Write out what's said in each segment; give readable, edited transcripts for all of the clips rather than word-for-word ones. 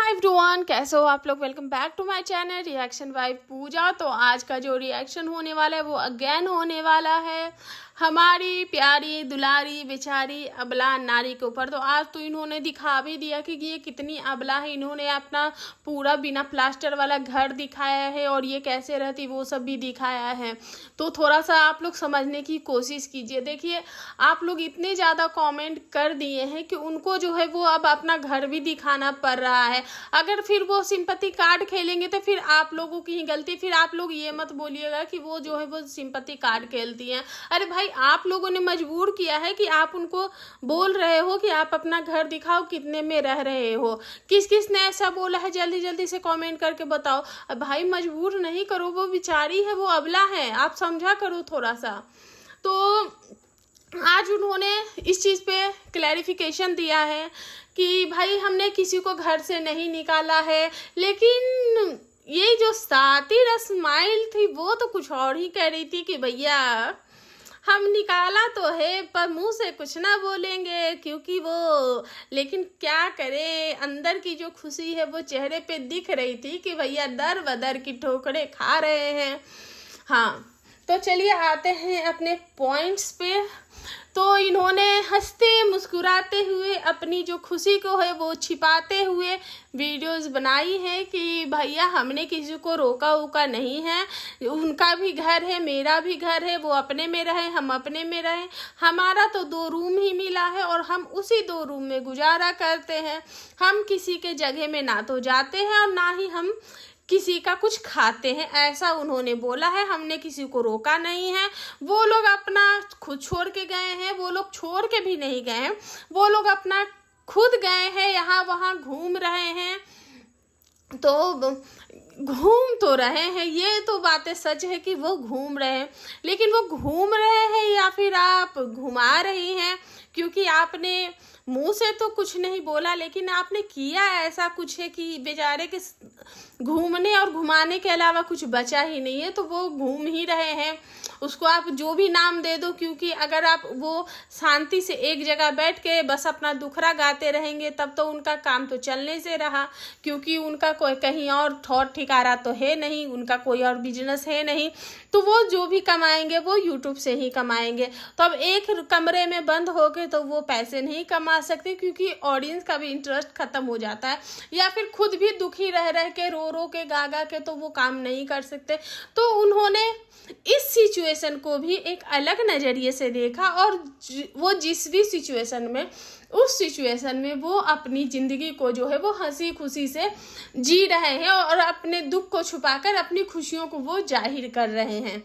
Everyone, कैसे हो आप लोग। Welcome back to my channel reaction by Pooja. तो आज का जो रिएक्शन होने वाला है वो अगेन होने वाला है हमारी प्यारी दुलारी बेचारी अबला नारी के ऊपर। तो आज तो इन्होंने दिखा भी दिया कि ये कितनी अबला है। इन्होंने अपना पूरा बिना प्लास्टर वाला घर दिखाया है और ये कैसे रहती वो सब भी दिखाया है। तो थोड़ा सा आप लोग समझने की कोशिश कीजिए। देखिए, आप लोग इतने ज़्यादा कमेंट कर दिए हैं कि उनको जो है वो अब अपना घर भी दिखाना पड़ रहा है। अगर फिर वो सिंपैथी कार्ड खेलेंगे तो फिर आप लोगों की ही गलती। फिर आप लोग ये मत बोलिएगा कि वो जो है वो सिंपैथी कार्ड खेलती हैं। अरे भाई, आप लोगों ने मजबूर किया है कि आप उनको बोल रहे हो कि आप अपना घर दिखाओ, कितने में रह रहे हो। किस किस ने ऐसा बोला है, जल्दी जल्दी से कमेंट करके बताओ। अब भाई मजबूर नहीं करो, वो बेचारी है, वो अबला है, आप समझा करो थोड़ा सा। तो आज उन्होंने इस चीज़ पे क्लैरिफिकेशन दिया है कि भाई हमने किसी को घर से नहीं निकाला है, लेकिन ये जो सातिर स्माइल थी वो तो कुछ और ही कह रही थी कि भैया हम निकाला तो है पर मुंह से कुछ ना बोलेंगे, क्योंकि वो, लेकिन क्या करे, अंदर की जो खुशी है वो चेहरे पे दिख रही थी कि भैया दर बदर की ठोकरें खा रहे हैं। हाँ, तो चलिए आते हैं अपने पॉइंट्स पे। तो इन्होंने हंसते मुस्कुराते हुए अपनी जो खुशी को है वो छिपाते हुए वीडियोस बनाई है कि भैया हमने किसी को रोका वोका नहीं है, उनका भी घर है, मेरा भी घर है, वो अपने में रहे, हम अपने में रहे। हमारा तो 2 रूम ही मिला है और हम उसी 2 रूम में गुजारा करते हैं। हम किसी के जगह में ना तो जाते हैं और ना ही हम किसी का कुछ खाते हैं, ऐसा उन्होंने बोला है। हमने किसी को रोका नहीं है। वो लोग अपना खुद छोड़ के गए हैं, वो लोग छोड़ के भी नहीं गए हैं, वो लोग अपना खुद गए हैं, यहाँ वहाँ घूम रहे हैं। तो घूम तो रहे हैं, ये तो बातें सच है कि वो घूम रहे हैं, लेकिन वो घूम रहे हैं या फिर आप घुमा रही हैं, क्योंकि आपने मुंह से तो कुछ नहीं बोला लेकिन आपने किया ऐसा कुछ है कि बेचारे के घूमने और घुमाने के अलावा कुछ बचा ही नहीं है। तो वो घूम ही रहे हैं, उसको आप जो भी नाम दे दो, क्योंकि अगर आप वो शांति से एक जगह बैठ के बस अपना दुखड़ा गाते रहेंगे तब तो उनका काम तो चलने से रहा, क्योंकि उनका कोई कहीं और ठौर ठिकारा तो है नहीं, उनका कोई और बिजनेस है नहीं। तो वो जो भी कमाएंगे वो यूट्यूब से ही कमाएंगे। तो अब एक कमरे में बंद हो के तो वो पैसे नहीं कमा सकते, क्योंकि ऑडियंस का भी इंटरेस्ट खत्म हो जाता है, या फिर खुद भी दुखी रह रह के रो रो के गा गा के तो वो काम नहीं कर सकते। तो उन्होंने इस सिचुएशन को भी एक अलग नज़रिए से देखा और वो जिस भी सिचुएशन में, उस सिचुएशन में वो अपनी ज़िंदगी को जो है वो हंसी खुशी से जी रहे हैं और अपने दुख को छुपाकर अपनी खुशियों को वो जाहिर कर रहे हैं।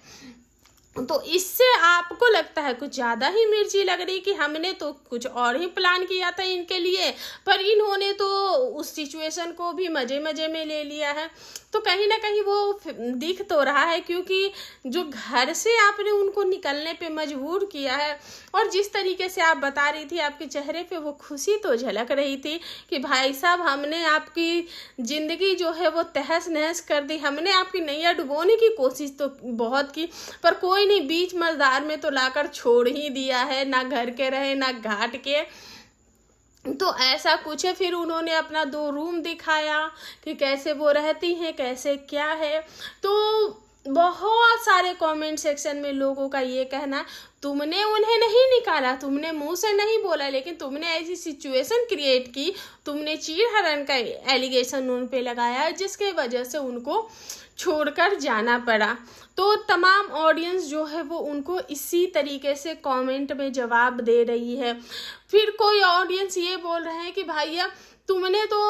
तो इससे आपको लगता है कुछ ज़्यादा ही मिर्ची लग रही कि हमने तो कुछ और ही प्लान किया था इनके लिए, पर इन्होंने तो उस सिचुएशन को भी मज़े मज़े में ले लिया है। तो कहीं ना कहीं वो दिख तो रहा है, क्योंकि जो घर से आपने उनको निकलने पे मजबूर किया है और जिस तरीके से आप बता रही थी आपके चेहरे पे वो खुशी तो झलक रही थी कि भाई साहब हमने आपकी ज़िंदगी जो है वो तहस नहस कर दी, हमने आपकी नैया डुबोने की कोशिश तो बहुत की, पर कोई नहीं, बीच मझधार में तो लाकर छोड़ ही दिया है, ना घर के रहे ना घाट के। तो ऐसा कुछ है। फिर उन्होंने अपना 2 रूम दिखाया कि कैसे वो रहती हैं, कैसे क्या है। तो बहुत सारे कमेंट सेक्शन में लोगों का ये कहना, तुमने उन्हें नहीं निकाला, तुमने मुंह से नहीं बोला, लेकिन तुमने ऐसी सिचुएशन क्रिएट की, तुमने चीड़हरण का एलिगेशन उन पे लगाया जिसके वजह से उनको छोड़कर जाना पड़ा। तो तमाम ऑडियंस जो है वो उनको इसी तरीके से कमेंट में जवाब दे रही है। फिर कोई ऑडियंस ये बोल रहे हैं कि भैया तुमने तो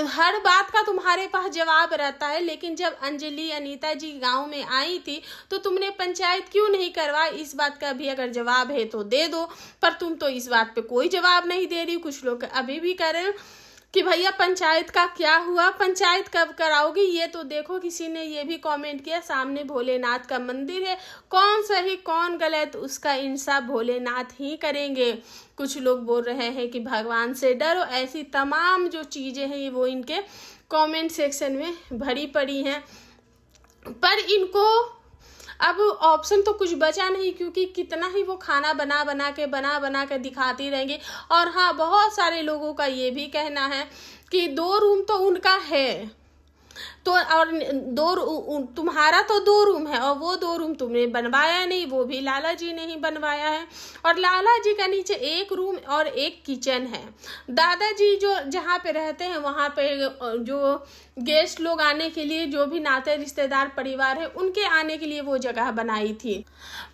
हर बात का तुम्हारे पास जवाब रहता है, लेकिन जब अंजलि अनीता जी गांव में आई थी तो तुमने पंचायत क्यों नहीं करवाई, इस बात का भी अगर जवाब है तो दे दो, पर तुम तो इस बात पे कोई जवाब नहीं दे रही। कुछ लोग अभी भी कह रहे हैं कि भैया पंचायत का क्या हुआ, पंचायत कब कराओगी। ये तो देखो, किसी ने ये भी कमेंट किया, सामने भोलेनाथ का मंदिर है, कौन सही कौन गलत उसका इंसाफ भोलेनाथ ही करेंगे। कुछ लोग बोल रहे हैं कि भगवान से डरो। ऐसी तमाम जो चीज़ें हैं वो इनके कमेंट सेक्शन में भरी पड़ी हैं, पर इनको अब ऑप्शन तो कुछ बचा नहीं, क्योंकि कितना ही वो खाना बना बना के दिखाती रहेंगी। और हाँ, बहुत सारे लोगों का ये भी कहना है कि 2 रूम तो उनका है, तो और तुम्हारा तो 2 रूम है और वो 2 रूम तुमने बनवाया नहीं, वो भी लाला जी ने ही बनवाया है। और लाला जी का नीचे 1 रूम और 1 किचन है। दादाजी जो जहाँ पे रहते हैं वहाँ पे जो गेस्ट लोग आने के लिए, जो भी नाते रिश्तेदार परिवार है, उनके आने के लिए वो जगह बनाई थी।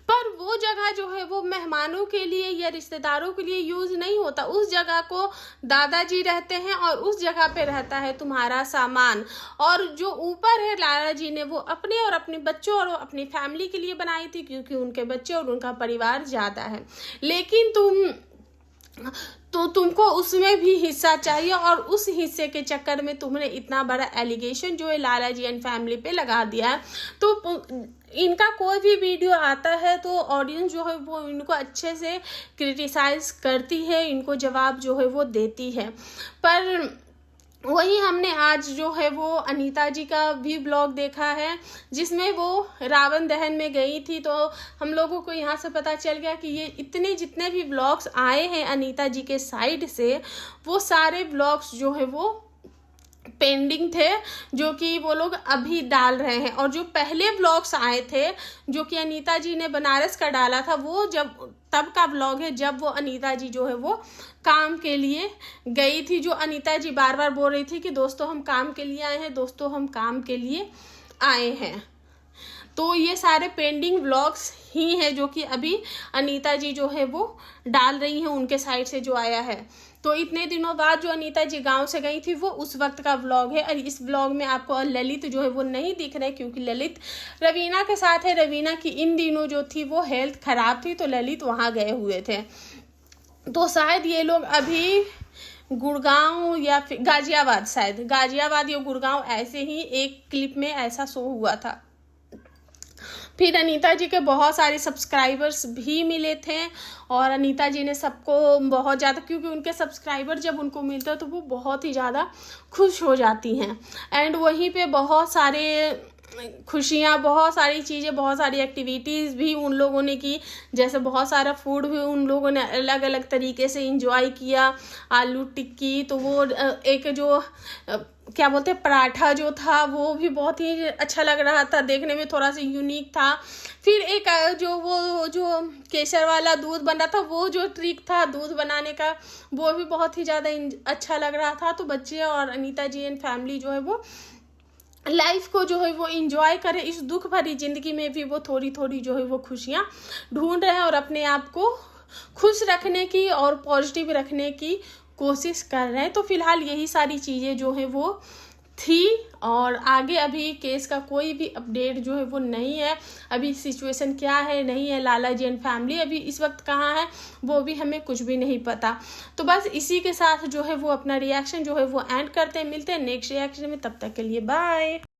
पर वो जगह जो है वो मेहमानों के लिए या रिश्तेदारों के लिए यूज़ नहीं होता। उस जगह को दादाजी रहते हैं और उस जगह पे रहता है तुम्हारा सामान। और जो ऊपर है लाला जी ने वो अपने और अपने बच्चों और अपनी फैमिली के लिए बनाई थी, क्योंकि उनके बच्चे और उनका परिवार ज़्यादा है। लेकिन तुमको उसमें भी हिस्सा चाहिए और उस हिस्से के चक्कर में तुमने इतना बड़ा एलिगेशन जो है लाला जी एंड फैमिली पे लगा दिया है। तो इनका कोई भी वीडियो आता है तो ऑडियंस जो है वो इनको अच्छे से क्रिटिसाइज करती है, इनको जवाब जो है वो देती है। पर वही हमने आज जो है वो अनीता जी का भी ब्लॉग देखा है, जिसमें वो रावण दहन में गई थी। तो हम लोगों को यहाँ से पता चल गया कि ये इतने जितने भी ब्लॉग्स आए हैं अनीता जी के साइड से, वो सारे ब्लॉग्स जो है वो पेंडिंग थे, जो कि वो लोग अभी डाल रहे हैं। और जो पहले व्लॉग्स आए थे जो कि अनीता जी ने बनारस का डाला था, वो तब का व्लॉग है जब वो अनीता जी जो है वो काम के लिए गई थी। जो अनीता जी बार बार बोल रही थी कि दोस्तों हम काम के लिए आए हैं, दोस्तों हम काम के लिए आए हैं। तो ये सारे पेंडिंग व्लॉग्स ही हैं जो कि अभी अनीता जी जो है वो डाल रही हैं, उनके साइड से जो आया है। तो इतने दिनों बाद जो अनीता जी गांव से गई थी वो उस वक्त का व्लॉग है। और इस व्लॉग में आपको ललित जो है वो नहीं दिख रहे, क्योंकि ललित रवीना के साथ है। रवीना की इन दिनों जो थी वो हेल्थ खराब थी, तो ललित वहाँ गए हुए थे। तो शायद ये लोग अभी गुड़गांव या फिर गाजियाबाद, शायद गाजियाबाद या गुड़गांव, ऐसे ही एक क्लिप में ऐसा शो हुआ था। फिर अनीता जी के बहुत सारे सब्सक्राइबर्स भी मिले थे और अनीता जी ने सबको बहुत ज़्यादा, क्योंकि उनके सब्सक्राइबर जब उनको मिलते हैं तो वो बहुत ही ज़्यादा खुश हो जाती हैं। एंड वहीं पे बहुत सारे खुशियाँ, बहुत सारी चीज़ें, बहुत सारी एक्टिविटीज़ भी उन लोगों ने की। जैसे बहुत सारा फूड भी उन लोगों ने अलग अलग तरीके से इंजॉय किया। आलू टिक्की, तो वो एक जो क्या बोलते हैं पराठा जो था वो भी बहुत ही अच्छा लग रहा था, देखने में थोड़ा सा यूनिक था। फिर एक जो केसर वाला दूध बन रहा था, वो जो ट्रिक था दूध बनाने का, वो भी बहुत ही ज़्यादा अच्छा लग रहा था। तो बच्चे और अनीता जी एंड फैमिली जो है वो लाइफ को जो है वो इंजॉय करें। इस दुख भरी ज़िंदगी में भी वो थोड़ी थोड़ी जो है वो खुशियाँ ढूंढ रहे हैं और अपने आप को खुश रखने की और पॉजिटिव रखने की कोशिश कर रहे हैं। तो फिलहाल यही सारी चीज़ें जो है वो थी। और आगे अभी केस का कोई भी अपडेट जो है वो नहीं है। अभी सिचुएशन क्या है नहीं है, लाला जी एंड फैमिली अभी इस वक्त कहाँ है वो भी हमें कुछ भी नहीं पता। तो बस इसी के साथ जो है वो अपना रिएक्शन जो है वो एंड करते हैं। मिलते हैं नेक्स्ट रिएक्शन में, तब तक के लिए बाय।